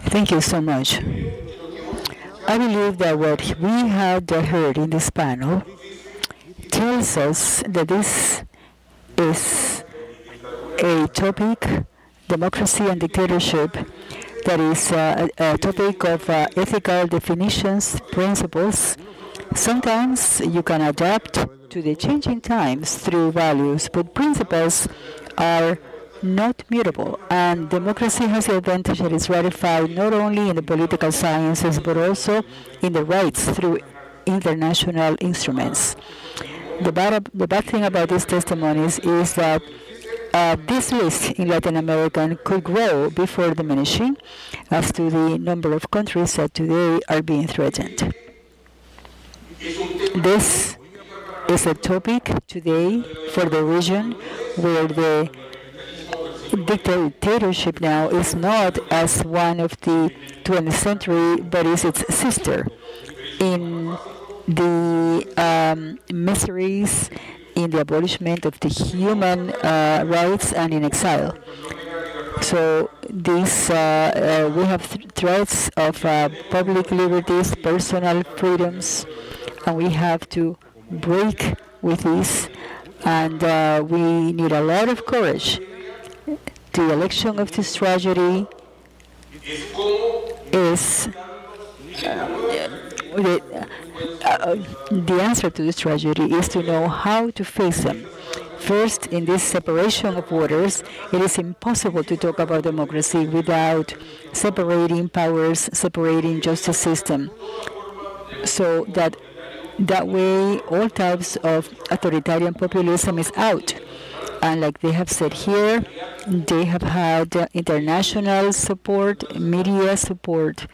Thank you so much. I believe that what we had heard in this panel tells us that this is a topic, democracy and dictatorship, that is a topic of ethical definitions, principles. Sometimes you can adapt to the changing times through values, but principles are not mutable. And democracy has the advantage that it's ratified not only in the political sciences, but also in the rights through international instruments. The bad thing about these testimonies is that this list in Latin America could grow before diminishing as to the number of countries that today are being threatened. This is a topic today for the region where the dictatorship now is not as one of the 20th century, but is its sister in the miseries, in the abolishment of the human rights, and in exile. So these we have threats of public liberties, personal freedoms, and we have to break with this, and we need a lot of courage. The election of this tragedy is the answer to this tragedy is to know how to face them. First, in this separation of waters, it is impossible to talk about democracy without separating powers, separating justice system, so that way all types of authoritarian populism is out. And like they have said here, they have had international support, media support.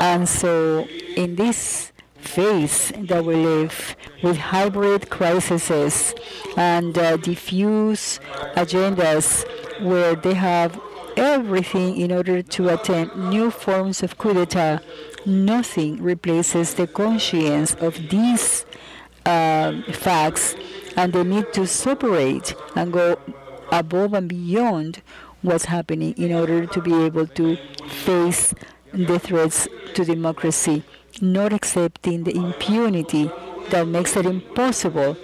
And so in this phase that we live with hybrid crises and diffuse agendas where they have everything in order to attempt new forms of coup d'etat, nothing replaces the conscience of these facts, and they need to separate and go above and beyond what's happening in order to be able to face the threats to democracy, not accepting the impunity that makes it impossible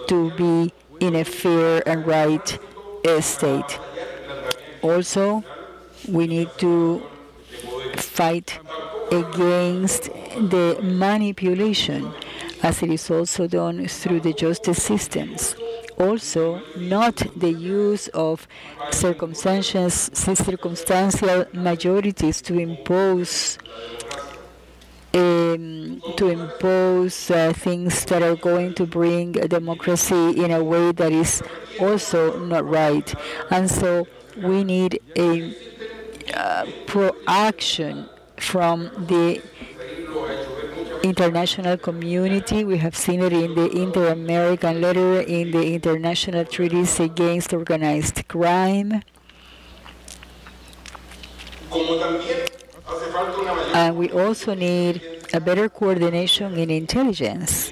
to be in a fair and right state. Also, we need to fight against the manipulation, as it is also done through the justice systems. Also, not the use of circumstantial majorities to impose things that are going to bring democracy in a way that is also not right. And so we need a proaction from the international community. We have seen it in the Inter-American Letter, in the international treaties against organized crime. And we also need a better coordination in intelligence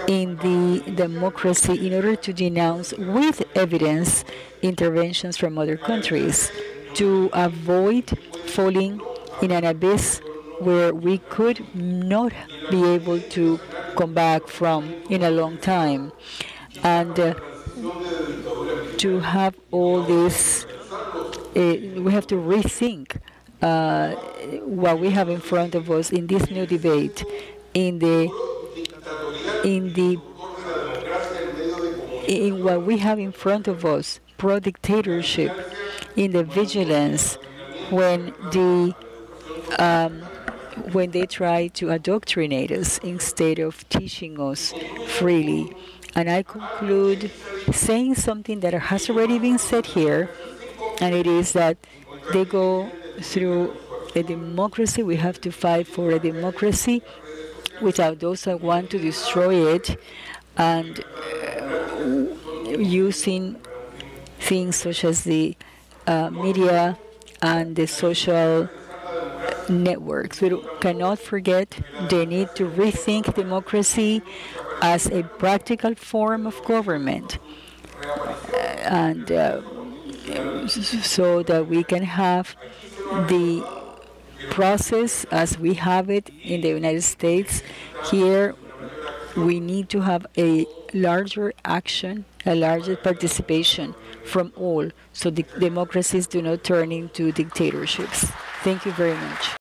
in the democracy in order to denounce with evidence interventions from other countries to avoid falling in an abyss where we could not be able to come back from in a long time. And to have all this, we have to rethink what we have in front of us in this new debate, in what we have in front of us, pro-dictatorship, in the vigilance when they try to indoctrinate us instead of teaching us freely. And I conclude saying something that has already been said here, and it is that they go through a democracy. We have to fight for a democracy without those that want to destroy it, and using things such as the media and the social networks. We cannot forget the need to rethink democracy as a practical form of government, and so that we can have the process as we have it in the United States. Here, we need to have a larger action, a larger participation from all, so the democracies do not turn into dictatorships. Thank you very much.